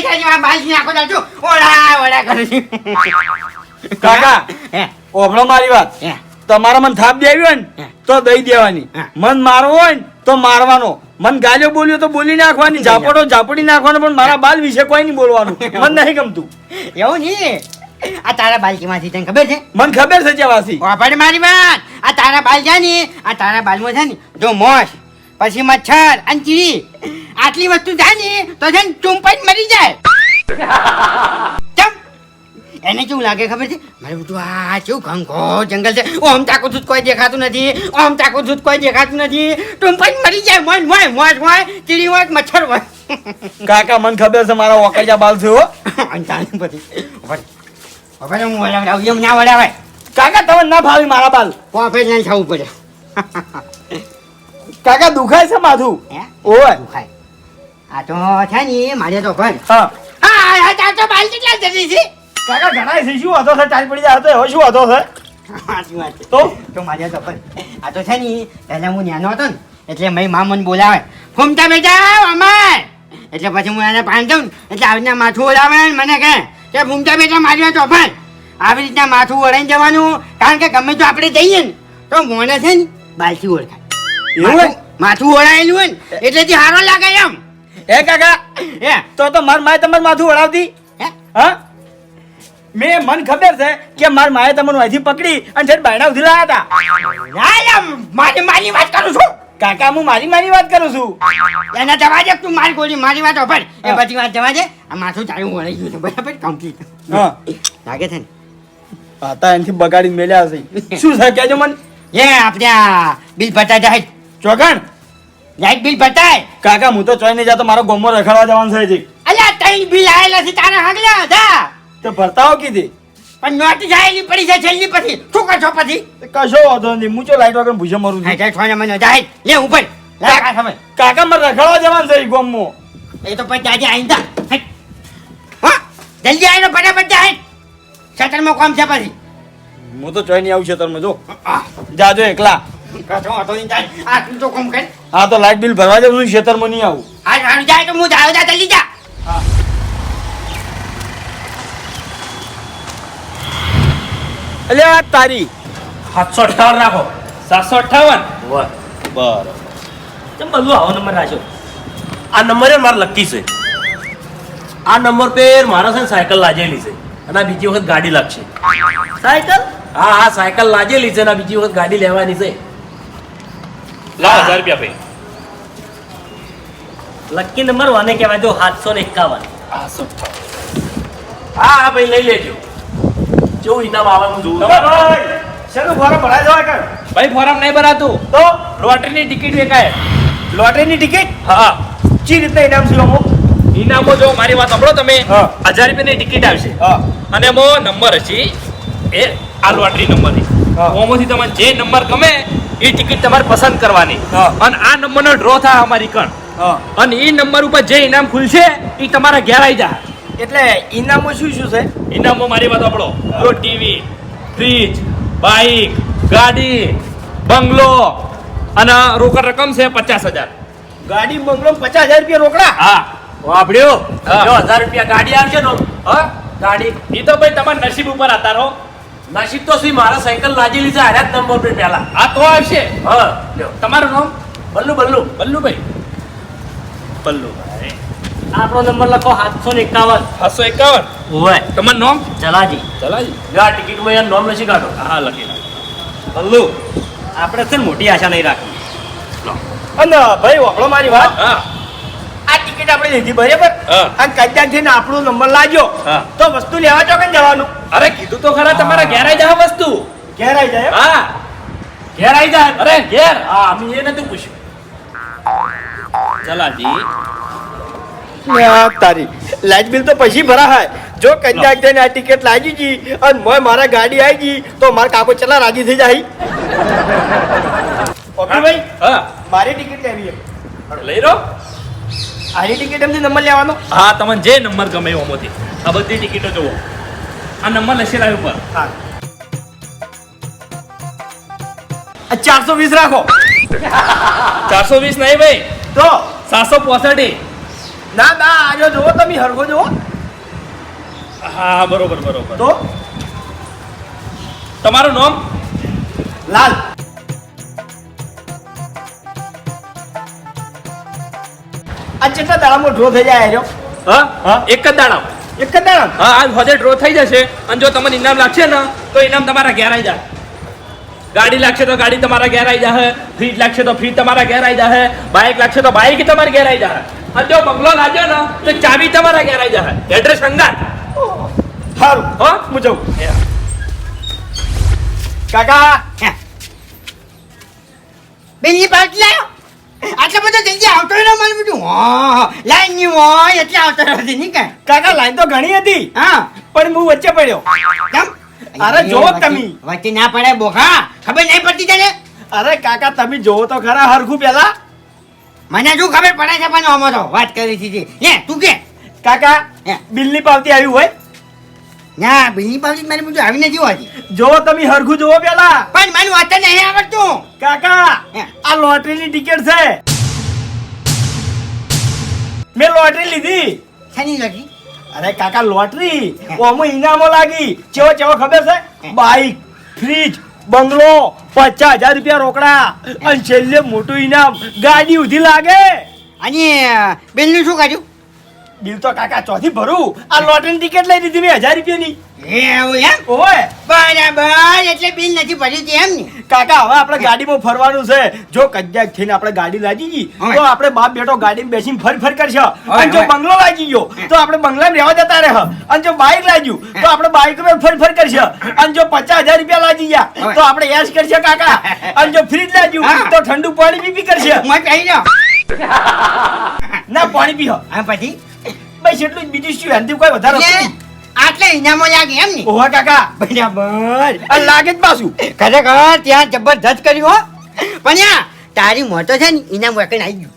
કે છે આ બાલજી નાખો દાજો ઓડા ઓડા કરે છે કાકા ઓભળો મારી વાત તમારા મન થાપ દેવી હોય ને તો દઈ દેવાની મન મારવો હોય ને તો મારવાનો મન ગાલ્યો બોલ્યો તો બોલી નાખવાની ઝાપડો ઝાપડી નાખવાનો પણ મારા બાલ વિશે કોઈ નહીં બોલવાનું મન નહીં ગમતું એવું નહીં આ તારા બાલકી માંથી તને ખબર છે મન ખબર છે જવાસી વાપડ મારી વાત આ તારા બાલ છે ને આ તારા બાલમાં છે ને જો મોશ પછી મચ્છર અને ચીડી આટલી વસ્તુ થાય ને તો છે ને ચૂંપાઈ મરી જાય ચમ એને કેવું લાગે ખબર છે મારે બધું આ કેવું ઘંઘો જંગલ છે ઓમ તાકો દૂધ કોઈ દેખાતું નથી ઓમ તાકો દૂધ કોઈ દેખાતું નથી ચૂંપાઈ મરી જાય મોય મોય મોય મોય ચીડી હોય મચ્છર હોય કાકા મન ખબર છે મારા ઓકૈયા બાલ છે હો અંતાની પછી હવે હું વડાવ એમ ના વડાવાય કાકા તમે ના ભાવી મારા બાલ પોફે જ થવું પડે કાકા દુખાય છે માથું હે ઓય દુખાય આ તો છે ને મારે તો ભર હા હા તાર તો બાલ કેટલા જતી છે કાકા ઘણા છે શું હતો છે ટાઈમ પડી જાય તો હવે શું હતો છે સાચી વાત છે. તો મારે તો ભર આ તો છે ને પહેલા હું નાનો હતો ને એટલે મેં મામન બોલાવે ફૂમતા બેટા અમાર એટલે પછી હું એને પાન દઉં એટલે આવી રીતના માથું ઓળાવે ને મને કહે કે ફૂમતા બેટા મારી તો ભર આવી રીતના માથું ઓળાઈને જવાનું કારણ કે ગમે તો આપણે જઈએ ને તો મોને છે ને બાલથી ઓળખાય એવું માથું ઓળાયેલું હોય ને એટલે હારો લાગે એમ હે કાકા હે તો માર માએ તમારું માથું ઓળાવતી હે હા મેં મન ખબર છે કે માર માએ તમને અહીંથી પકડી અને છેક બાયણા ઉધી લાયા હતા મારી વાત કરું છું કાકા હું મારી વાત કરું છું એના જવા દે તું મારી ગોળી મારી વાત ઓફર એ બધી વાત જવા દે આ માથું તારું વળાઈ ગયું છે બરાબર કમ્પ્લીટ હા લાગે છે ને હતા એનથી બગાડીને મેલ્યા હશે શું છે કહેજો મન એ આપણે આ બિલ બતા જાય ચોકણ લાઈટ બિલ બતાય કાકા હું તો ચોઈ નહીં જાતો મારો ગોમો રખડવા જવાનું છે હજી અલ્યા ત્રણ બિલ આયેલા છે તારા હગલા હતા તો ભરતા હો કીધી પણ નોટ જાયેલી પડી છે છેલ્લી પછી શું કરશો પછી કશો વાંધો નહીં હું ચો લાઈટ વગર ભૂસે મરું છું હા ચાલ છોને મને જાય લે ઉપર લા કા સમય કાકા મારે રખડવા જવાનું છે ગોમો એ તો પછી જાજે આઈંદા હા જલ્દી આવીને ફટાફટ જાય સટરમાં કામ છે પછી હું તો ચોઈ નહીં આવું છે તમે જો જાજો એકલા કશો હતો નહીં જાય આ તું તો કામ કર હા તો લાઈટ બિલ ભરવા જવું છું ખેતરમાં નહીં આવું આ રાણું જાય તો હું જાવ જા જલ્દી જા અલ્યા તારી 758 રાખો 758 બરાબર કેમ બધું આવો નંબર રાખ્યો આ નંબર એ મારે લકી છે આ નંબર પે મારા છે ને સાયકલ લાજેલી છે અને આ બીજી વખત ગાડી લાગશે સાયકલ હા હા સાયકલ લાજેલી છે અને આ બીજી વખત ગાડી લેવાની છે લાવ 1000 રૂપિયા ભાઈ લકી નંબર વાને કહેવાય જો 751 હા હા ભાઈ લઈ લેજો કેવું ઇનામ આવે હું જોઉં ભાઈ શેનું ફોર્મ ભરાઈ જવાય કર ભાઈ ફોરમ નહીં ભરાતું તો લોટરીની ટિકિટ વેચાય લોટરીની ટિકિટ હા ચી રીતે ઇનામ છે અમુક ઇનામો જો મારી વાત સાંભળો તમે હા. 1000 રૂપિયાની ટિકિટ આવશે હા અને એમાં નંબર હશે એ આ લોટરી નંબર હા. ઓમાંથી તમને જે નંબર ગમે એ ટિકિટ તમારે પસંદ કરવાની હા. અને આ નંબરનો ડ્રો થાય અમારી કણ હા અને એ નંબર ઉપર જે ઇનામ ખુલશે એ તમારા ઘેર આવી જાય એટલે ઇનામમાં શું શું છે ઇનામો મારી વાત સાંભળો જો ટીવી ફ્રીજ બાઇક ગાડી બંગલો અને રોકડ રકમ છે 50000 ગાડી બંગલો 50000 રૂપિયા રોકડા હા વાપડ્યો હા. જો 1000 રૂપિયા ગાડી આવશે ને હા ગાડી એ તો ભાઈ તમારા નસીબ ઉપર આતા રહો નસીબ તો શું મારા સાયકલ લાગેલી છે આર્યા જ નંબર પર પહેલા આ તો આવશે હા લ્યો તમારું નામ બલ્લુ બલ્લુ બલ્લુભાઈ બલ્લુભાઈ આપણો નંબર લખો 751 751 ઓય તમારું નામ ચલાજી આ ટિકિટમાં યાર નામ લખી કાઢો હા લખી નાખો બલ્લુ આપણે છે ને મોટી આશા નહીં રાખી અને ભાઈ વાપરો મારી વાત હા આ ટિકિટ આપણે લીધી બરાબર હા. અને કદાચ થઈને આપણો નંબર લાગ્યો હા. તો વસ્તુ લેવા ચોકન જવાનું અરે કીધું તો ખરા તમારા ઘેર આવી જાય વસ્તુ ઘેર આવી જાય એમ? હા ઘેર આવી જાય અરે ઘેર હા અમે એ નતું પૂછ્યું ચલાજી યા તારી લાઈટ બિલ તો પછી ભરાય જો કદાચ થઈને આ ટિકિટ લાગી ગઈ અને મોય મારા ગાડી આવી ગઈ તો મારા કાકો ચલા રાજી થઈ જાય ઓકે ભાઈ હા મારી ટિકિટ લેવી છે લઈ લો આની ટિકિટ એમથી નંબર લેવાનો હા તમને જે નંબર ગમે એમાંથી આ બધી ટિકિટો જુઓ આ નંબર લખેલા ઉપર હા 420 રાખો 420 નહીં ભાઈ તો 765 ના ના આજો જોવો તમે હરખો જોવો હા બરોબર બરોબર તો તમારું નામ લાલ આ કેટલા દાડામાં ડ્રો થઈ જાય આજો હા હા? એક જ દાડા એક જ દાડા હા આજ હોજે ડ્રો થઈ જશે અને જો તમને ઇનામ લાગશે ને તો ઇનામ તમારા ઘેર આવી જાય ગાડી લાગશે તો ગાડી તમારા ઘેર આવી જાય ફ્રીજ લાગશે તો ફ્રીજ તમારા ઘેર આવી જાય બાઇક લાગશે તો બાઇક તમારા ઘેર આવી જાય અને જો બંગલો લાગ્યો ને તો ચાવી તમારા ઘેર આવી જાય એડ્રેસ સંગાત સારું હા હું જાઉં કાકા બેની પાર્ટી લાયો આટલો બધો જલ્દી આવતો ન મને બધું લાઈન ની હોય એટલે આવતો નથી નહીં કાંઈ કાકા લાઈન તો ઘણી હતી હા પણ હું વચ્ચે પડ્યો કેમ અરે જોવો તમે. વચ્ચે ના પડે બોખા ખબર નહીં પડતી તને અરે કાકા તમે જોવો તો ખરા હરખું પેલા મને શું ખબર પડે છે પણ આમાં તો વાત કરી હતી લે તું કે કાકા હે. બિલની પાવતી આવી હોય ના બિલની પાવતી મારી બધું આવી નથી હોતી જોવો તમે હરખું જોવો પેલા પણ મને વાંચતા નહીં આવડતું કાકા હે. આ લોટરીની ટિકિટ છે મેં લોટરી લીધી શાની લગી અરે કાકા લોટરી હે. ઓમાં ઇનામો લાગી ચેવો ચેવો ખબર છે હે. બાઈક ફ્રીજ બંગલો 50,000 રૂપિયા રોકડા અને છેલ્લે મોટું ઇનામ ગાડી ઉધી લાગે અને બિલનું શું કર્યું બિલ તો કાકા ચોથી ભરું આ લોટરીની ટિકિટ લઈ લીધી મેં 1,000 રૂપિયાની એવું એમ ઓય બરાબર એટલે બિલ નથી ભર્યું તે એમ ને કાકા હવે આપણે ગાડીમાં ફરવાનું છે જો કદાચ થઈને આપણે ગાડી લાગી ગઈ હવે. તો આપણે બાપ બેટો ગાડીમાં બેસીને ફર કરશે હવે, અને જો હવે. બંગલો લાગી ગયો તો આપણે બંગલામાં રહેવા જતા રહે અને જો બાઈક લાગ્યું તો આપણે બાઈકમાં ફર કરશે અને જો 50,000 રૂપિયા લાગી ગયા હવે. તો આપણે એશ કરશે કાકા અને જો ફ્રીજ લાગ્યું હા. તો ઠંડુ પાણી પી કરશે હું કહી દો ના પાણી પીહો હા પછી બસ એટલું જ બીજું શું એનાથી કોઈ વધારે એટલે વસ્તુ નહીં. આટલે ઇનામો લાગે એમ ને ઓહો કાકા બરાબર આ લાગે જ પાછું ખરેખર ત્યાં જબરદસ્ત કર્યું હો પણ યા તારી મોટો છે ને ઇનામ વખત આવી ગયું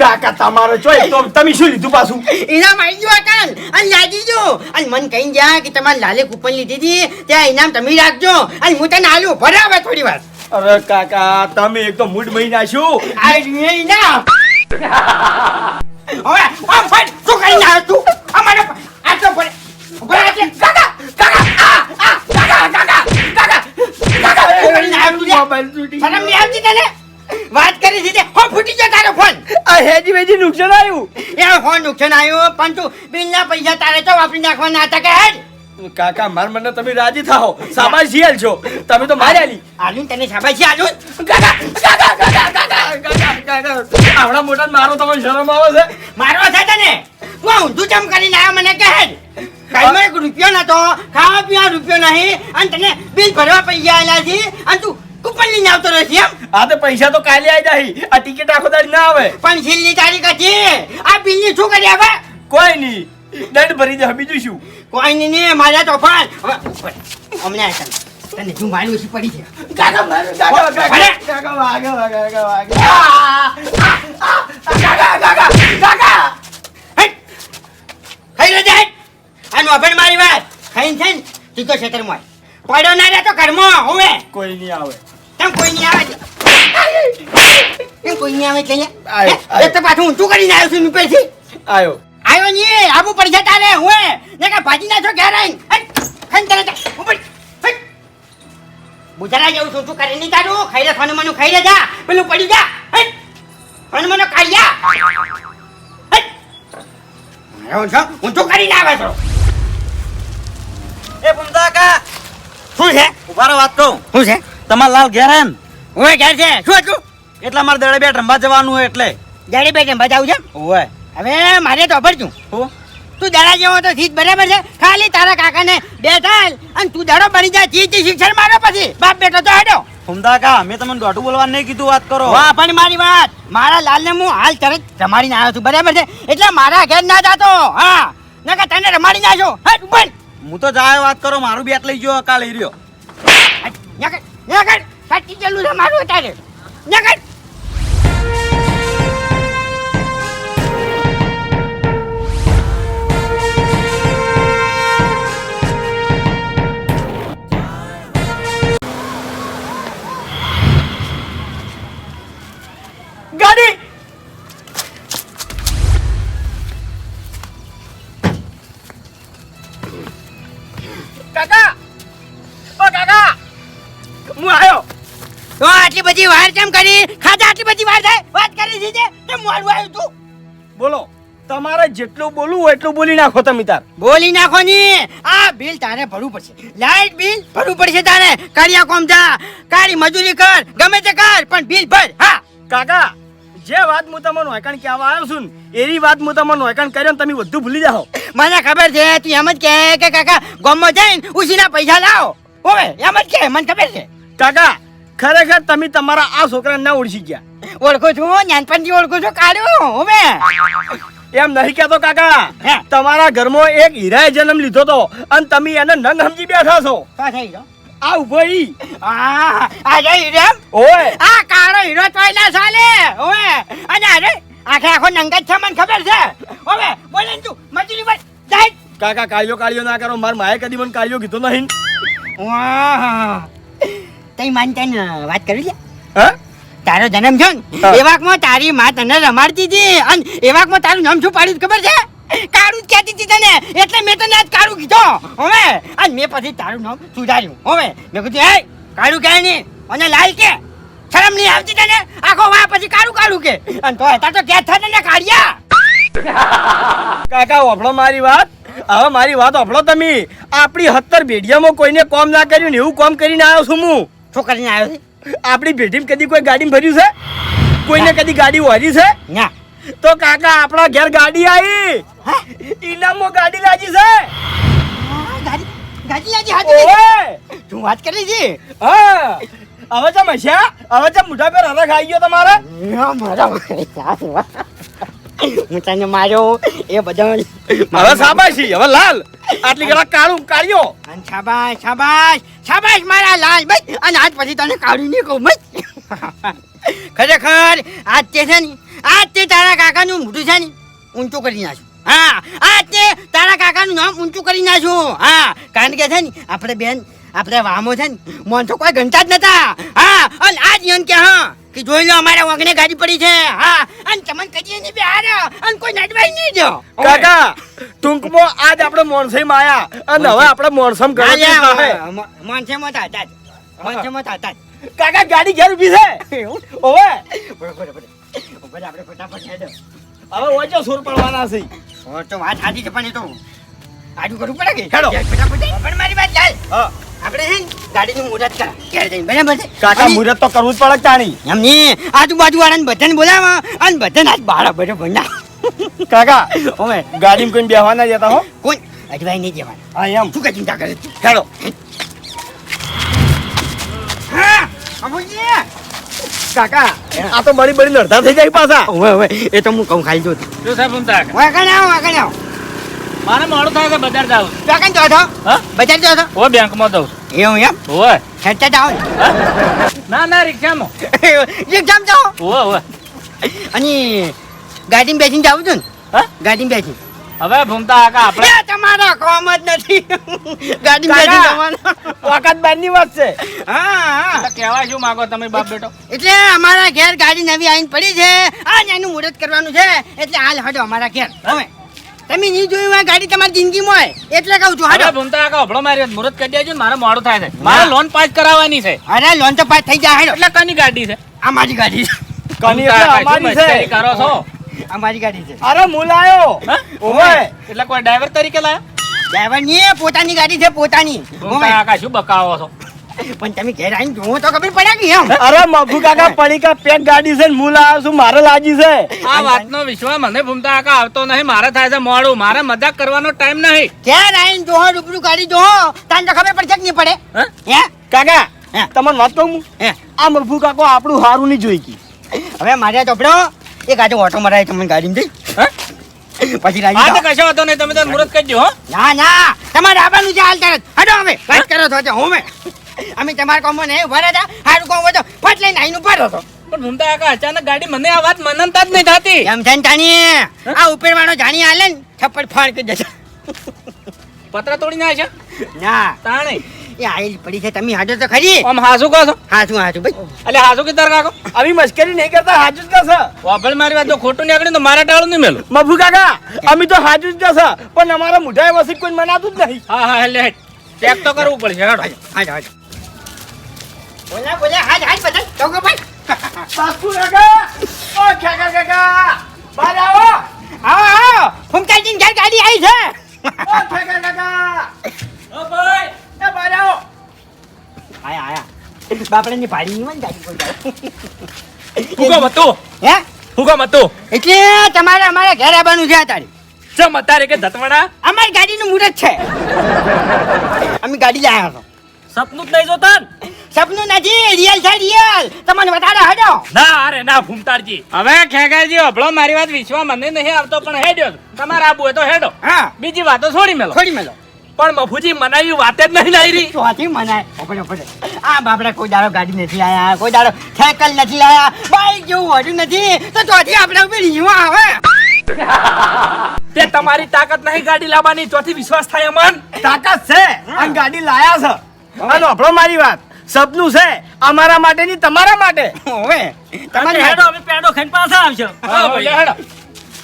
કાકા તમારો ચોય તો તમે શું લીધું પાછું ઇનામ આવી ગયું અકાલ અને લાગી ગયું અને મને કહી ગયા કે તમારે લાલે કૂપન લીધી હતી ત્યાં ઇનામ તમે રાખજો અને હું તને આલું બરાબર થોડી વાર અરે કાકા તમે એક તો મૂડ મહિના શું આ રહ્યું ઇનામ હવે આમ ફટ શું કરી ના તું અમારે આટલો પડે ઉપર આટલે કાકા કાકા કાકા કાકા કાકા કાકા શું કરીને આવ્યો તું લે? મોબાઈલ તૂટી શરમ નહીં આવતી તને વાત કરી છે તે હો ફૂટી ગયો તારો ફોન આ હેજી વેજી નુકસાન આવ્યું એ ફોન નુકસાન આવ્યું પણ તું બિલના પૈસા તારે તો વાપરી નાખવાના હતા કે હેડ કાકા માર મને તમે રાજી થાઓ સાબાશ જીએલ છો તમે તો મારી આલી આલું તને શાબાશી આલું કાકા કાકા કાકા કાકા કાકા આવડા મોટા મારો તમને શરમ આવે છે મારવા છે તને તું આ ઊંધું ચમ કરીને આવ્યો મને કે હેડ કાંઈમાં એક રૂપિયો નતો ખાવા પીવા રૂપિયો નહીં અને તને બિલ ભરવા પૈસા આલ્યા છે અને તું કૂપન લઈને આવતો રહેશે એમ આ તો પૈસા તો કાલે આવી જાય આ ટિકિટ આખો દાડી ના આવે પણ છેલ્લી તારીખ હતી આ બિલની શું કરી હવે કોઈ નહીં દંડ ભરી દે બીજું શું કોઈ નહીં મારા તો ફાન હવે ઉપર હમણાં તને તું મારી ઓછી પડી છે કાકા મારો કાકા કાકા વાગે વાગે વાગે કાકા કાકા કાકા હેટ! ખાઈ લે હેટ! આનું અભણ મારી વાત ખાઈને છે ને સીધો ક્ષેત્રમાં પડ્યો ના રહે તો ઘરમાં હવે કોઈ નહીં આવે કેમ કોઈ નહીં આવે કેમ કોઈ નહીં આવે એટલે આયો, એક તો પાછું ઊંચું કરીને આવ્યો છું નીપેથી આવ્યો આવ્યો નહીં આબુ પડશે તારે હું ને કે ભાજી નાખો ઘેર આવીને ખાઈને તરત ઉપર હેટ! બુધારા જેવું શું શું કરે નહીં તારું ખાઈ લે ખાનું મનું ખાઈ લે જા પેલું પડી જા હેટ! ખાનું મનું ખાઈ જા હેટ! મારો છો ઊંચું કરીને આવે છો એ પુમતા કા શું છે ઉભારો વાત કહું શું છે તમાર લાલ ઘેર એમ ઓય ઘેર છે શું હતું એટલે અમારે દડે બે રમવા જવાનું હોય એટલે જાડી બેઠે બતાવું છે ઓય હવે મારે તો ભરતું હું તું દડા જેવો તો સીટ બરાબર છે ખાલી તારા કાકાને બેઠાલ અને તું દડો બની જા ચીચી શિક્ષણ મારો પછી બાપ બેટો તો હેડો પુમતા કા મેં તમને દોઢું બોલવા નહીં કીધું વાત કરો વાહ પણ મારી વાત મારા લાલને હું હાલ તરત રમાડીને આવ્યો છું બરાબર છે એટલે મારા ઘેર ના જાતો હા નકર તને રમાડી નાખો હટ ઉપર હું તો જાય વાત કરો મારું બેટ લઈ ગયો કાલ લઈ રહ્યો નકર નકર સાચી ચાલુ છે મારું અત્યારે નકર ગાડી બધી વાર કેમ કરી? ખાધા આટલી બધી વાર થાય? વાત કરી દીધી તે મોડું આવ્યું તું. બોલો તમારે જેટલું બોલવું હોય એટલું બોલી નાખો તમે તાર. બોલી નાખો ની. આ બિલ તારે ભરવું પડશે. લાઈટ બિલ ભરવું પડશે તારે. કાળિયા કોમ જા, કાળી મજૂરી કર, ગમે તે કર, પણ બિલ ભર. હા કાકા જે વાત હું તમને નોયકણ કહેવા આવ્યો છું ને એવી વાત હું તમને નોયકણ કર્યો ને તમે બધું ભૂલી જાઓ. મને ખબર છે તું એમ જ કહે કે કાકા ગામમાં જઈને ઉસીના પૈસા લાવો. ઓવે એમ જ કહે, મને ખબર છે. કાકા ખરેખર તમે તમારા આ છોકરાને ના ઓળખી ગયા. ઓળખો છું, નાનપણથી ઓળખું છું. કાઢ્યો હવે એમ નહીં કહેતો કાકા. હે. તમારા ઘરમાં એક હીરાએ જન્મ લીધો તો અને તમે એને નંગ સમજી બેઠા છો. શું થઈ ગયો? આ ઉભો ઈ. આ જઈ હીરો એમ? ઓય આ કાળો હીરો તોય ના ચાલે. ઓવે અને અરે આખે આખો નંગત છે, મને ખબર છે. ઓવે બોલે ને તું મજૂરી પર જાય. કાકા કાળિયો ના કરો. માર માએ કદી મને કાળિયો કીધો નહીં. વાહ તઈ માનતા ને વાત કરી લે. હા તારો જન્મ છે ને હા. એવાકમાં તારી માં તને રમાડતી હતી અને એવાકમાં તારું નામ શું પાડ્યું ખબર છે? કાળું જ કહેતી હતી તને, એટલે મેં તને આજ કાળું કીધો. હવે અને મેં પછી તારું નામ સુધાર્યું. હવે મેં કીધું એ કાળું કહે નહીં અને લાલ કે. શરમ નહીં આવતી તને? આખો વા પછી કાળું કે અને તો હતા તો કે થા તને કાઢ્યા. કાકા ઓફળો મારી વાત. હવે મારી વાત ઓફળો તમે. આપણી 70 ભેડિયામાં કોઈને કોમ ના કર્યું ને એવું કોમ કરીને આવ્યો છું હું. શું કરીને આવ્યો છે? આપણી ભેટીમાં કદી કોઈ ગાડીમાં ભર્યું છે? કોઈને કદી ગાડી વારી છે? ના તો કાકા આપણા ઘેર ગાડી આવી. ઇનામમાં ગાડી લાજી છે. ગાડી ગાડી લાજી હાથી. ઓય તું વાત કરી છે? હા હવે ચમ હસ્યા? હવે ચમ મોઢા પર હરખ આવી ગયો તમારે? હું તને માર્યો એ બધા હવે સાબાશી હવે લાલ આટલી ઘણા કાળું કાઢ્યો. અને શાબાશ શાબાશ શાબાશ મારા લાલ ભાઈ. અને આજ પછી તને કાઢી નહીં કહું ભાઈ. ખરેખર આજ તે છે ને આજ તે તારા કાકાનું મોઢું છે ને ઊંચું કરી નાખ્યું. હા આજ તે તારા કાકાનું નામ ઊંચું કરી નાખ્યું. હા કારણ કે છે ને આપણે બેન આપણે વામો છે ને મોન તો કોઈ ગણતા જ નતા. હા અને આજ એમ કે હા કે જોઈ લો અમારા વગને ગાડી પડી છે. હા અને તમને કદી નહીં બિહાર અને કોઈ નડવાઈ નહીં દો. કાકા ટૂંકમાં આજ આપણે મોણસઈમાં આયા અને હવે આપણે મોણસમ ગણતરી થાય. મોનસે મોત હતા જ. મોનસે મોત હતા જ. કાકા ગાડી ઘેર ઊભી છે. ઓવે આપણે ફટાફટ હેડો. હવે ઓછો સુર પડવાના છે. ઓર તો વાત સાચી છે પણ એ તો આજુ કરવું પડે કે હેડો. ફટાફટ પણ મારી વાત ચાલ. હા આપણે છે ને ગાડીનું મુહૂર્ત કરા ઘેર જઈને બરાબર છે? કાકા અને મુહૂર્ત તો કરવું જ પડે તાણી. એમની આજુબાજુ વાળાને બધાને બોલાવો અને બધાને આજ બહાર બરાબર ના. કાકા હવે ગાડીમાં કોઈ બેહવા ના જતા હો. કોઈ અજવાઈ નહીં જવાનું. હા એમ શું કે ચિંતા કરે છે? હેડો. હા અમુજી કાકા આ તો બળી બળી લડતા થઈ જાય પાછા. ઓવે ઓવે એ તો હું કહું ખાઈ જો શું સાહેબ ભૂમતા કાકા? વાગણ આવો વાગણ આવો. મારે મોડું થાય છે બજાર જાવ. વાગણ જો છો હા બજાર જો છો ઓ બેંકમાં જઉં છું. એવું એમ ઓય ખર્ચા જાઓ ને ના ના રિક્ષામાં. એક્ઝામ જાઓ ઓય ઓય અને ગાડીમાં બેસીને જાવ છું ને હા ગાડીમાં બેસી હવે ભૂમતા કાકા આપણે એ તમારો કોમ જ નથી ગાડીમાં બેસી જવાનું. વખત બારની વાત છે. હા હા તો કહેવાય શું માંગો તમે બાપ બેટો? એટલે અમારા ઘેર ગાડી નવી આવીને પડી છે અને એનું મુહૂર્ત કરવાનું છે એટલે હાલ હડો અમારા ઘેર. હવે તમે નહીં જોયું આ ગાડી તમારી જિંદગીમાં હોય એટલે કહું છું હવે હડો. ભૂમતા કાકા અભળો મારી મુહૂર્ત કરી દેજો ને મારે મોડું થાય છે. મારે લોન પાસ કરાવવાની છે. અરે લોન તો પાસ થઈ જાય હડો. એટલે કની ગાડી છે? આ મારી ગાડી છે. કની ભૂમતા એટલે કાકા, શું અમારી મસ્કરી છે. કરો છો? અમારી ગાડી છે. અરે મુલાયો. હા? ઓવે એટલે કોઈ ડ્રાઈવર તરીકે લાયા? ડ્રાઈવર ની પોતાની ગાડી છે પોતાની. ભૂમતા કાકા શું બકાવો છો? પણ તમે ઘેર આવીને જોવો તો ખબર પડે કે એમ. અરે મફુ કાકા પડીકા પેક ગાડી છે ને હું લાવ્યો છું મારે લાગી છે. આ વાતનો વિશ્વાસ મને ભૂમતા કાકા આવતો નહીં. મારે થાય છે મોડું. મારે મજાક કરવાનો ટાઈમ નહીં. ઘેર આવીને જોવો રૂબરૂ ગાડી જોવો તાને તો ખબર પડશે કે નહીં પડે. હા? હે કાકા હે. તમને વાત કહું હું? હે આ મફુ કાકો આપણું હારું નહીં જોઈ કી. હવે મારે ચોપડો એક આજે ઓટો મરાય તમને ગાડીમાં જઈ હા? પછી હા રાજી તો કશો વાંધો નહીં. તમે તાર મુહૂર્ત કરજો હો. ના ના તમારે આવવાનું છે હાલ તરત હડો હવે વાત કરો છો હું અમે તમારા કોમો નહીં ઉભા રહ્યા સારું કોમ હતો ફટ લઈને આવીને ઉભા રહો છો. પણ ભૂમતા કાકા અચાનક ગાડી મને આ વાત મનનતા જ નહીં થતી. એમ છે ને તાણી આ ઉપરવાળો જાણી હાલે ને થપ્પડ ફાડ કરી દેશે. પતરા તોડી ના છે ના તાણે એ આયેલી પડી છે તમે હાજો તો ખરી. આમ હાસુ કહો છો? હાચું હાચું ભાઈ. એટલે હાસુ કે તાર કાકો? આવી મસ્કરી નહીં કરતા હાજુ જ કશે. વાપલ મારી વાત જો ખોટું નીકળ્યું તો મારા ટાળું નહીં મેલું. મફુ કાકા અમે તો હાજુ જ કશે પણ અમારા મુઢાએ વસી કોઈ મનાતું જ નહીં. હા હા લે ચેક તો કરવું પડશે હેડો. હાજો હાજો બોલા હાથ બધા ચોકો ભાઈ બાપુ કાકા ઓ કાકા કાકા બહાર આવો આવો ફૂમતાજીની ઘર ગાડી આવી છે ઓ કાકા કાકા ઓ ભાઈ એ બહાર આવો આયા બાપડાની પાડી ની ગાડી કોઈ જાય હું કામ હતું હે હું કામ હતું એટલે તમારે અમારે ઘરે આવવાનું છે તારી ચમ અત્યારે કે ધતવાડા અમારી ગાડીનું મુહૂર્ત છે અમે ગાડી લાયા છો સપનું જ નહીં જોતા ને? સપનું નથી રિયલ છે રિયલ તમને બતાડો હડો ના અરે ના ભૂમતારજી હવે ખેગાજી હબળો મારી વાત વિશ્વા મને નહીં આવતો પણ હેડ્યો તમારે આબુ હોય તો હેડો હા બીજી વાતો છોડી મેલો છોડી મેલો પણ મફુજી મનાવી વાત જ નહીં લાયરી ચોથી મનાય ઓપડે આ બાપડા કોઈ દાડો ગાડી નથી લાયા કોઈ દાડો સાયકલ નથી લાયા બાઈક જેવું હોતું નથી તો ચોથી આપણા ઉપર રીવા આવે તે તમારી તાકાત નહીં ગાડી લાવવાની ચોથી વિશ્વાસ થાય અમન તાકાત છે આ ગાડી લાયા છે અને આપણો મારી વાત સપનું છે અમારા માટે ની તમારા માટે ઓવે તમારે હેડો હવે પેડો ખાઈને પાછા આવશો હા ભલે હેડો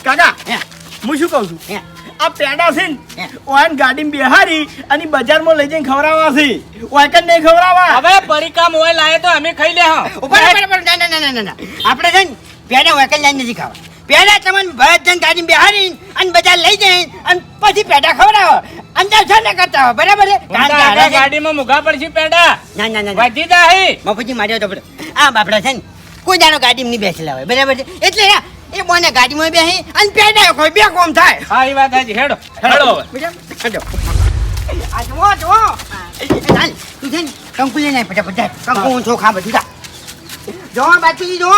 કાકા હે, હું શું કહું છું હે, આ પેડા છે ને હે. ઓન ગાડીમાં બેહારી અને બજારમાં લઈ જઈને ખવડાવવા છે ઓય કન નહીં ખવડાવવા હવે પરિકામ હોય લાય તો અમે ખાઈ લે હા ઉપર ના આપણે છે ને પેડા વેકલ લાઈન નથી ખાવા પેડા તમને ભરતજન ગાડી બિહારી અને બજાર લઈ જઈ અને પછી પેડા ખવડાવો અંદર છે ને કરતા હો બરાબર છે કારણ કે આપણે છે- ગાડીમાં મુગા પડશે પેડા ના વધી જાય મફુજી માર્યો તો પડે આ બાપડા છે ને કોઈ દાડો ગાડીમાં નહીં બેસેલા હોય બરાબર છે એટલે એ બોને ગાડીમાં બેસી અને પેડા કોઈ બે કોમ થાય હા એ વાત હાજી હેડો હેડો હવે બરાબર? આ જુઓ ચાલ તું છે ને કંકુ લઈને આય ફટાફટ કંકુ ચોખા બધું જા જો બાકી જો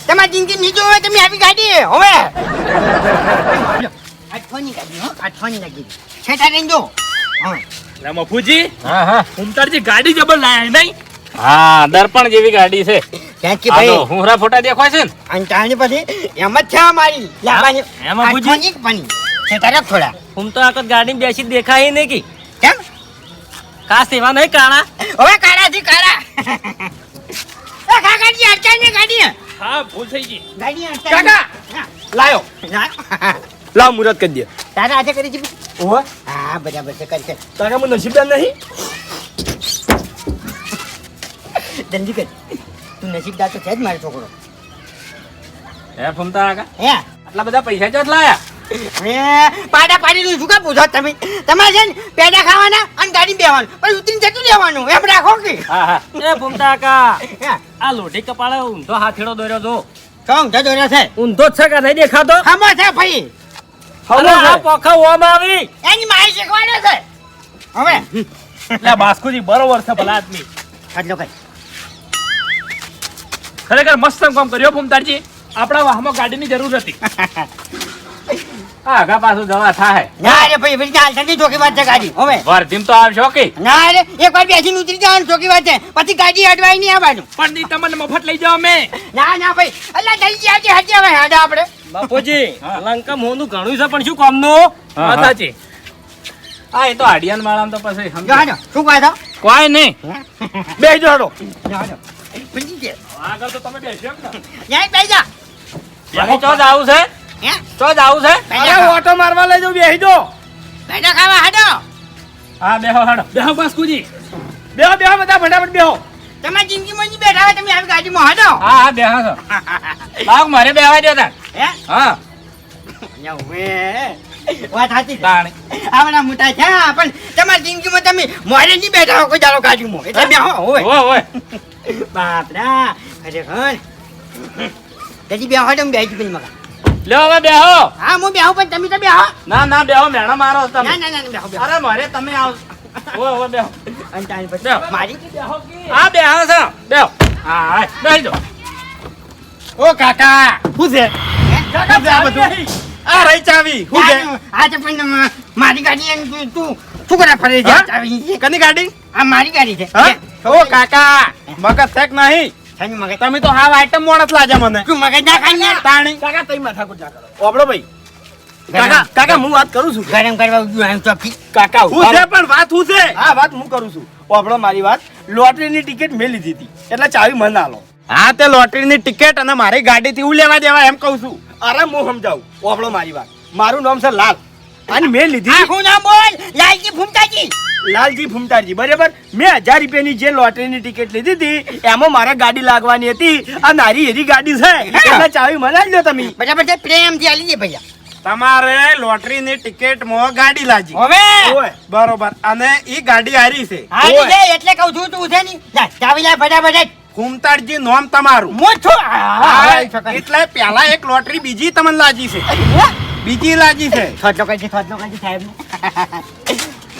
તમારી જિંદગી નહીં જોવે તમે આવી ગાડી હવે આઠવાની ગાડી હો આઠવાની ગાડી છેટા રહીને જો હવે લે મફુજી હા હા ઉમતારજી ગાડી જબર લાયા નહીં હા દર્પણ જેવી ગાડી છે ક્યાં કે આ તો ભાઈ હુંહરા ફોટા દેખાય છે ને અને તાણી પછી એમ જ છે અમારી લાવવાની એમાં પૂછી? આઠવાની જ પાણી છેટા રાખ થોડા હું તો આખત ગાડી બેસી દેખાય નહીં કી કેમ કાસ એવા નહીં કાણા હવે કાળાથી કાળા એ કાકાજી અડચાની ગાડી હા ભૂલ થઈ ગઈ ગાડી અડચાની. કાકા! હા. લાયો ના. લાવ મુરત કરી દે તારા હાથે કરી દીધી ઓહો હા બરાબર છે કરશે કાકા હું નસીબદાર નહીં જલ્દી કર તું નસીબદાર તો છે જ મારો છોકરો હે ફૂમતા કાકા હે આટલા બધા પૈસા ચોટ લાયા હે પાડા પાડીનું શું કામ પૂછો તમે તમારે છે ને પેડા ખાવાના અને ગાડી બેવાનું પણ ઉતરીને જતું રહેવાનું એમ રાખો કે હા હા એ ફૂમતા કાકા હે આ લોઢી કપાળે ઊંધો હાથેડો દોર્યો જો કોણ જતો રહ્યો છે ઊંધો જ છે કે નહીં દેખાતો ખમો છે ભાઈ અરે આ પોખા ઓમાં આવી એની મારી શીખવાડે છે હવે એટલે બાસ્કુજી બરોબર છે ભલા આદમી આટલો કઈ ખરેખર મસ્ત કામ કર્યો ફૂમતાજી આપણા વાહમાં ગાડીની જરૂર હતી આગા પાછું દવા થાય ના રે ભાઈ ભાઈ ચાલ ઠંડી ચોકી વાત છે ગાડી હવે વર્ધીમ તો આવશો કે ના રે એક વાર બેસીને ઉતરી જવાનું ચોકી વાત છે પછી ગાડી અડવાઈ નહીં આવવાનું પણ દી તમને મફત લઈ જાઓ અમે ના ના ભાઈ અલ્લા જલ્દી આવજે હજી હવે હાડા આપણે બાપુજી લંકા મોનું ઘણું છે પણ શું કામનું વાત સાચી હા એ તો હાડિયાન વાળામાં તો પછી જો સમજો હાડો શું કહો છો કોઈ નહીં બેસજો હાડો જો હાડો ભૂલી ગયા આગળ તો તમે બેસ્યો ને ન્યાય બેસી જા ચો જ આવું છે હે ચો જ આવું છે અરે ઓટો મારવા લઈ જાઉં બેસી જો બેટા ખાવા હાડો હા બેહો હાડો બેહો બાસ્કુજી બેહો બેહો બધા ફટાફટ બેહો તમારી જિંદગીમાં નહીં બેઠા હોય તમે આવી ગાડીમાં હાડો હા હા બેહો છો બાગ મારે બેહવા દો તા હે હા હવે વાત સાચી છે. તાણી આવડા મોટા છે પણ તમારી જિંદગીમાં તમે મોરે નહીં બેઠા હો કોઈ દાડો ગાડીમાં એટલે બેહો હોય ઓય ઓય બાપરા ખરેખર તેથી બેહો તો હું બેસી પેલી મગા લ્યો હવે બેહો હા હું બેહું પણ તમે તો બેહો ના ના બેહો મેણા મારો છો ના તમે ના ના બેહો બેહો અરે મારે તમે આવ ઓય ઓય બેહો અને તારી પછી બેહો. મારી હા બેહો છો બેહો હા હા બેહી જાઓ ઓ કાકા શું છે કાકા આ બધું આ રહી ચાવી શું છે આ તો પણ મારી ગાડી અને તું શું કરે ફરે છે હા? ચાવી છે. કની ગાડી આ મારી ગાડી છે હા ઓ કાકા મગજ શેક નહીં તમે મગજ તમે તો હાવ આઈટમ મોણસ લાજા મને તું મગજ ના ખાઈ ને તાણી કાકા તઈ માથા કુટ ના કરો ઓબળો ભાઈ કાકા કાકા હું વાત કરું છું ગરમ કરવા ઉભું આમ ચોકી કાકા હું છે પણ વાત હું છે હા વાત હું કરું છું ઓબળો મારી વાત લોટરીની ટિકિટ મેં લીધી હતી એટલે ચાવી મને આલો હા તે લોટરીની ટિકિટ અને મારી ગાડીથી હું લેવા દેવા એમ કહું છું અરે હું સમજાવું ઓબળો મારી વાત મારું નામ છે લાલ અને મેં લીધી આખું નામ બોલ લાલજી ફૂમતાજી લાલજી ફૂમતારજી બરાબર મેં 1000 રૂપિયાની જે લોટરીની ટિકિટ લીધી હતી એમાં મારે ગાડી લાગવાની હતી આ નારી એરી ગાડી છે એટલે ચાવી મનાવી લો તમે બરાબર છે પ્રેમથી આલી દે ભૈયા તમારે લોટરીની ટિકિટમાં ગાડી લાજી હવે ઓય બરોબર અને ઈ ગાડી હારી છે આલી દે એટલે કહું છું તું છે ની જા ચાવી લે ફટાફટ કુમતારજી નોમ તમારું હું છું હા, એટલે પેલા એક લોટરી બીજી તમને લાજી છે બીજી લાજી છે થોડલો કઈ સાહેબ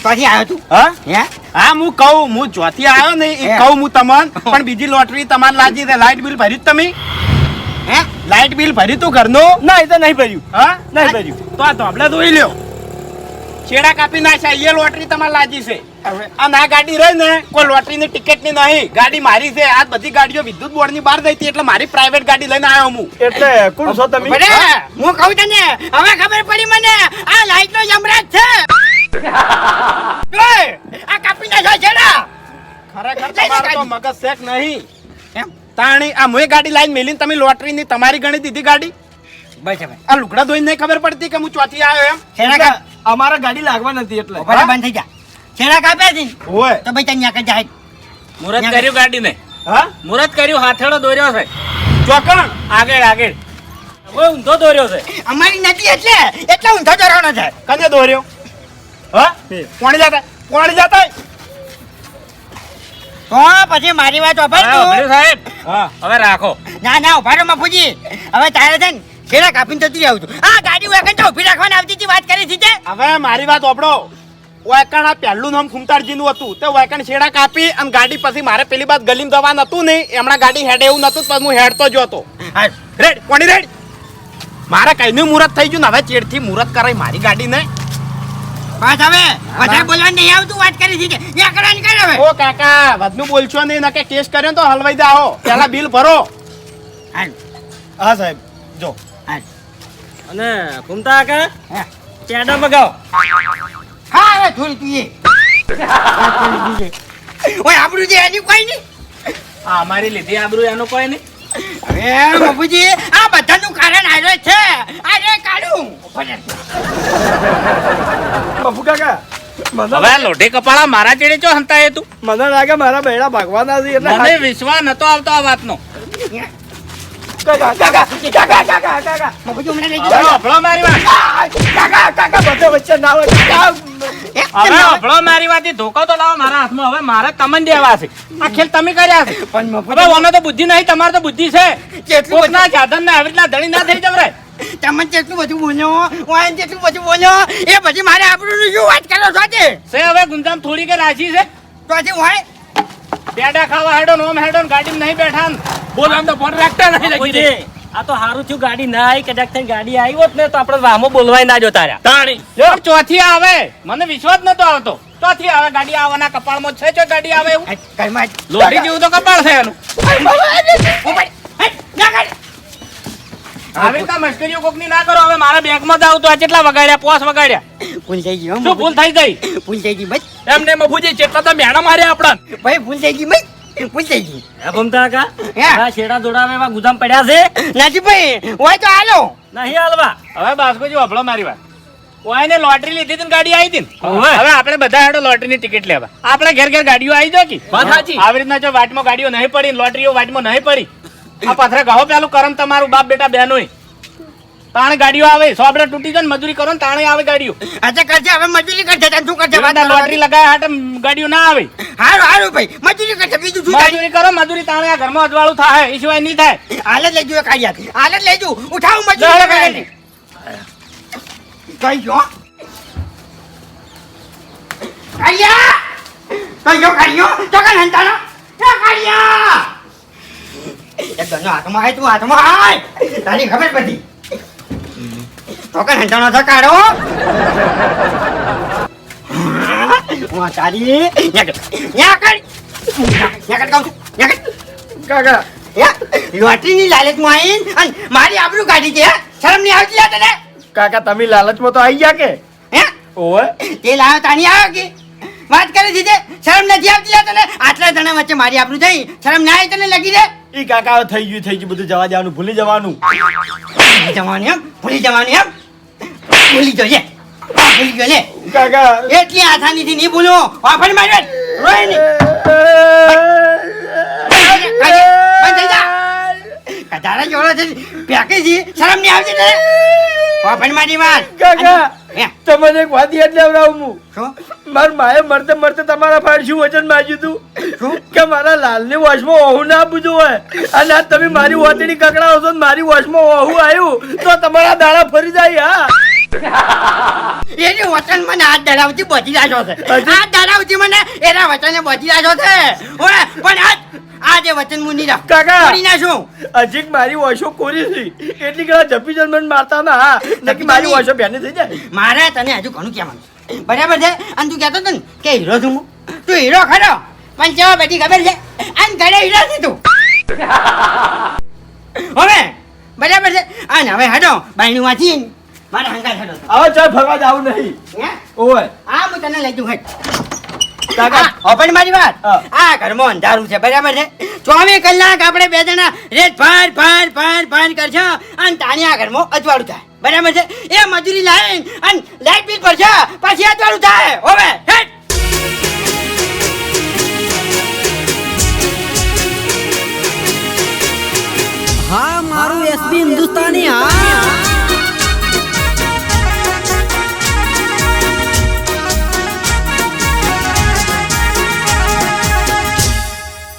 પછી આવ્યો તું હા હે હા હું કહું હું જોથી આવ્યો ને એ કહું હું તમને પણ બીજી લોટરી તમારે લાજી છે લાઇટ બિલ ભર્યું તમે હે લાઇટ બિલ ભર્યું તું ઘરનું ના એ તો નહીં ભર્યું હા નહીં ભર્યું તો આ ધોબલા ધોઈ લ્યો છેડા કાપી નાખ્યા એ લોટરી તમારે લાજી છે અને આ ગાડી રહી ને કોઈ લોટરીની ટિકિટ ની નહીં ગાડી મારી છે આ બધી ગાડીઓ વિદ્યુત બોર્ડ ની બહાર ગઈ હતી એટલે મારી પ્રાઇવેટ ગાડી લઈને આવ્યો હું એટલે કોણ છો તમે બરે હું કહું તને હવે ખબર પડી મને આ લાઈટ નો યમરાજ છે ઓય, આ કાપી નાખ્યો છેડા ખરેખર તમારો તો મગજ શેક નહીં એમ તાણી આ મોય ગાડી લાઈન મેલીને તમે લોટરી ની તમારી ગણી દીધી ગાડી બસ હવે આ લુગડા ધોઈને નહીં ખબર પડતી કે હું ચોથી આવ્યો એમ છેડા એટલે કાપ અમારે ગાડી લાગવા નથી એટલે ઉભા બંધ થઈ જા છેડા કાપ્યા છે ને? હોય તો ભાઈ ત્યાં કઈ જાય મુરત કર્યું ગાડીને હા મુરત કર્યું હાથેડો દોર્યો છે ચોકણ આગળ આગળ હવે ઊંધો દોર્યો છે અમારી નથી એટલે ઊંધો જવાનો છે કને દોર્યો હા કોણી જતા તો પછી મારી વાત હા, વાપર ભલે સાહેબ હા હવે રાખો ના ના ઉભા રહો મફુજી હવે તારે છે ને છેડા કાપીને જતી આવું છું આ ગાડી વેકન તો ઉભી રાખવાની આવતી હતી વાત કરી હતી તે હવે મારી વાત ઓપડો વાયકણ આ પહેલું નામ ખુમતારજી નું હતું તે વાયકણ છેડા કાપી અને ગાડી પછી મારે પેલી બાદ ગલીમ દવા નતું ને એમણા ગાડી હેડે એવું નતું પછી હું હેડતો જ હતો હા રેડ કોણી રેડ મારે કઈનું મુહૂર્ત થઈ ગયું ને હવે ચેડથી મુહૂર્ત કરાય મારી ગાડી ને બસ હવે વધારે બોલવા નહીં આવતું વાત કરી હતી તે યા કરવાની કર હવે ઓ કાકા વધનું બોલશો નહીં નકે કેસ કર્યો ને તો હલવાઈ જાઓ પેલા બિલ ભરો હાલ હા સાહેબ જો હાલ અને ઘૂમતા કા હા પેડા મગાવો હા હવે થોડી તું ઓય આપણું જે એની કોઈ નહીં આ અમારી લીધી આબરૂ એનું કોઈ નહીં હવે બાપુજી આ બધાનું કારણ આવ્યો છે આજે કાઢું બાપુ કાકા હવે લોઢે કપાળા મારા ચેડે ચો હંતાય તું મને લાગે મારા બૈડા ભાગવાના છે એટલે મને વિશ્વાસ નતો આવતો આ વાતનો કાકા બાપુજી હમણાં લઈ હવે જજો. અભળો મારી વાત કાકા બધે વચ્ચે ના હોય હવે અભળો મારી વાત એ ધોકો તો લાવો મારા હાથમાં હવે મારે તમને દેવા છે આ ખેલ તમે કર્યા છે પણ હવે ઓનો તો બુદ્ધિ નહીં તમારે તો બુદ્ધિ છે કેટલું કોકના સાધન ને આવી રીતના ધણી ના થઈ જવરાય તમે જેટલું બધું બોલ્યો વાયન જેટલું બધું બોલ્યો એ પછી મારે આપણું શું વાત કરો છો તે છે હવે ગુંજામ થોડી કે રાજી છે તો હજી હોય પેડા ખાવા હેડો નોમ હેડો ને ગાડીમાં નહીં બેઠા ને બોલામ તો ફોન રાખતા નહીં લગી દે આ તો હારું થયું ગાડી ના આવી કદાચ થઈને ગાડી આવી હોત ને તો આપણે વામો બોલવાય ના જો તારા તાણી પણ ચોથી આવે મને વિશ્વાસ નતો આવતો ચોથી આવે ગાડી આવવાના કપાળમાં છે જો ગાડી આવે એવું ઘરમાં લોહી જેવું તો કપાળ છે એનું આવી રીતના મશ્કરીઓ કોકની ના કરો હવે મારા બેંકમાં જ આવું તો આ કેટલા વગાડ્યા પોસ વગાડ્યા ભૂલ થઈ ગઈ હો, શું ભૂલ થઈ ગઈ ભૂલ થઈ ગઈ ભાઈ એમને મફુજી ચેટલા તો મેણા માર્યા આપણા ભાઈ ભૂલ થઈ ગઈ ભાઈ ભૂલ થઈ ગઈ હે ઘૂમતા કા હે? આ છેડા દોડાવે એવા ગુદામ પડ્યા છે નાજીભાઈ હોય તો હાલો નહીં હાલવા હવે બાસ્કોજી વભળો મારી વાત ઓયને લોટરી લીધી હતી ને ગાડી આવી હતી ને હોવે. હવે આપણે બધા હેડો લોટરીની ટિકિટ લેવા આપણે ઘેર ઘેર ગાડીઓ આવી જો કે વાત સાચી. આવી રીતના જો વાટમાં ગાડીઓ નહીં પડી લોટરીઓ વાટમાં નહીં પડી આ પથરે ગાહો પેલું કરમ તમારું બાપ બેટા બહેનોય તાણે ગાડીઓ આવે સોબડા તૂટી જાય ને મજૂરી કરો ને તાણે આવે ગાડીઓ અચ્છા કરજે હવે મજૂરી કરજે તને શું કરજે વાત લોટરી લગાવ્યા હાટે ગાડીઓ ના આવે હારું હારું ભાઈ મજૂરી કરજે બીજું શું થાય મજૂરી કરો મજૂરી તાણે આ ઘરમાં અજવાળું થાય એ સિવાય નહીં થાય હાલ જ લઈ જજો કાઢ્યા હાલ જ લઈ જજો ઉઠાવું લે, મજૂરી લે, કરે કઈ જો કાઢ્યા કઈ જો કાઢ્યો તો કઈ હંતાનો કાઢ્યા એ દનો હાથમાં આય તું હાથમાં આય તારી ખબર પડી તો કઈ હંતાનો તો કાઢો વા તારી ન્યા કર કહું છું ન્યા કર કાકા લોટરીની લાલચમાં આવીને અને મારી આબરૂ કાઢી છે શરમ નહીં આવતી લે તને કાકા તમે લાલચમાં તો આવી ગયા કે હે ઓય તે લાવ્યો તાણી આવ્યો કે વાત કરી દીધે શરમ નથી આવતી લે તને આટલા જણા વચ્ચે મારી આબરૂ થઈ શરમ ના આવી તને લગી દે ઈ કાકા હવે થઈ ગયું બધું જવા જવાનું ભૂલી જવાનું ભૂલી જવાનું એમ ભૂલી જવાનું એમ ભૂલી જોઈએ ભૂલી ગયો લે કાકા એટલી આસાનીથી નહીં ભૂલો વાફણ માર્યો રોય નહીં બંધ થઈ જા કટારા જોડો છે પેકે છે શરમ નહીં આવતી તને વાફણ મારી માર કાકા હે તમને એક વાત યાદ લેવડાવું હું શું મારા માએ મરતે મરતે તમારા પાસે શું વચન માંગ્યું હતું કે મારા લાલની વોશમાં ઓહું ના આપવું હોય અને આજ તમે મારી વોતડી કકડાવો છો ને મારી વોશમાં ઓહું આવ્યું તો તમારા દાડા ફરી જાય હા એની વચન મને હાથ ધરાવતી બચી રાખ્યો છે હાથ ધરાવતી મને એના વચને બચી રાખ્યો છે ઓય પણ આ જે વચન મુની રાખ કાકા. કરી નાખું હજી મારી વોશો કોરી હતી એટલી ઘણા જપી જન મને મારતા ના હા નક્કી મારી વોશો બેને થઈ જાય મારે તને હજુ ઘણું કહેવાનું છે બરાબર છે અને તું કહેતો હતો ને કે હીરો છું હું તું હીરો ખરો પણ કેવા બધી ખબર છે અને ઘરે હીરો છે તું હવે બરાબર છે અને હવે હડો બાયણું વાંચી મારા હંકાર હડો હવે ચાલ ફરવા જાવું નહીં હે ઓય હા હું તને લઈ જઉં હેઠ કાકા પણ મારી વાત હા. આ ઘરમાં અંધારું છે બરાબર છે 24 કલાક આપણે બે જણા રેત ફર કરશો અને તાણી આ ઘરમાં અજવાળું થાય બરાબર છે એ મજૂરી લાઈન અને લાઈટ બિલ પર છે પછી અજવાળું થાય હવે